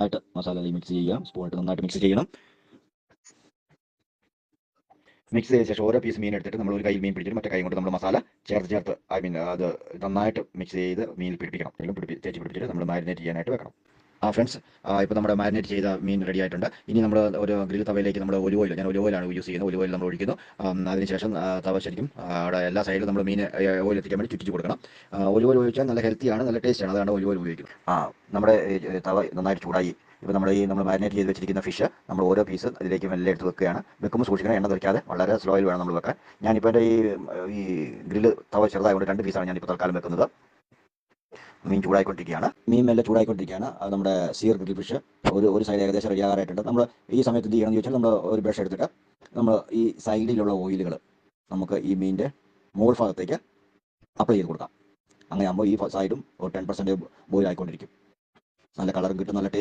ആയിട്ട് മസാല മിക്സ് ചെയ്യുക. സ്പൂണിട്ട് നന്നായിട്ട് മിക്സ് ചെയ്യണം. മിക്സ് ചെയ്ത ശേഷം ഓരോ പീസ് മീൻ എടുത്തിട്ട് നമ്മൾ ഒരു കൈ മീൻ പിടിച്ചിട്ട് മറ്റേ കൈ കൊണ്ട് നമ്മൾ മസാല ചേർത്ത് അത് നന്നായിട്ട് മിക്സ് ചെയ്ത് മീനിൽ പിടിപ്പിക്കണം. തേച്ച് പിടിപ്പിച്ചിട്ട് നമ്മൾ മാരിനേറ്റ് ചെയ്യാനായിട്ട് വെക്കണം. ഫ്രണ്ട്സ്, ഇപ്പോൾ നമ്മുടെ മാരിനേറ്റ് ചെയ്ത മീൻ റെഡി ആയിട്ടുണ്ട്. ഇനി നമ്മൾ ഒരു ഗ്രിൽ തവയിലേക്ക് നമ്മൾ ഒലിവ് ഓയിൽ, ഞാൻ ഒലിവ് ഓയിലാണ് യൂസ് ചെയ്യുന്നത്. ഒലിവ് ഓയിൽ നമ്മൾ ഒഴിക്കുന്നു. അതിനുശേഷം തവ ശരിക്കും അവിടെ എല്ലാ സൈഡിലും നമ്മൾ മീൻ ഓയിൽ എത്തിക്കാൻ വേണ്ടി ചുറ്റിച്ച് കൊടുക്കണം. ഒലിവ് ഓയിൽ ഉപയോഗിച്ചാൽ നല്ല ഹെൽത്തിയാണ്, നല്ല ടേസ്റ്റാണ്. അതാണ് ഒലിവ് ഓയിൽ ഉപയോഗിക്കുന്നത്. നമ്മുടെ തവ നന്നായിട്ട് ചൂടായി. ഇപ്പോൾ നമ്മൾ മാരിനേറ്റ് ചെയ്ത് വെച്ചിരിക്കുന്ന ഫിഷ് നമ്മൾ ഓരോ പീസ് അതിലേക്ക് മെല്ലെ എടുത്ത് വെക്കുകയാണ്. വെക്കുമ്പോൾ സൂക്ഷിക്കണം, എണ്ണ തെറിക്കാതെ വളരെ സ്ലോയിൽ വേണം നമ്മൾ വെക്കാൻ. ഞാനിപ്പോൾ എൻ്റെ ഈ ഗ്രില്ല് തവ ചെറുതായതുകൊണ്ട് 2 പീസാണ് ഞാനിപ്പോൾ തൽക്കാലം വെക്കുന്നത്. മീൻ ചൂടായിക്കൊണ്ടിരിക്കുകയാണ്. മീൻ മെല്ലെ ചൂടായിക്കൊണ്ടിരിക്കുകയാണ്. നമ്മുടെ സീർ ഗ്രിൽ ഫിഷ് ഒരു സൈഡ് ഏകദേശം റെഡിയാകാറായിട്ടുണ്ട്. നമ്മൾ ഈ സമയത്ത് എന്ത് ചെയ്യണമെന്ന് ചോദിച്ചാൽ, നമ്മൾ ഒരു ബ്രഷ് എടുത്തിട്ട് നമ്മൾ ഈ സൈഡിലുള്ള ഓയിലുകൾ നമുക്ക് ഈ മീനിൻ്റെ മുകൾ ഭാഗത്തേക്ക് അപ്ലൈ ചെയ്ത് കൊടുക്കാം. അങ്ങനെ ആകുമ്പോൾ ഈ സൈഡും ഒരു 10% ബോയിൽ ആയിക്കൊണ്ടിരിക്കും. നല്ല കളറും കിട്ടും, നല്ല ടേസ്റ്റ്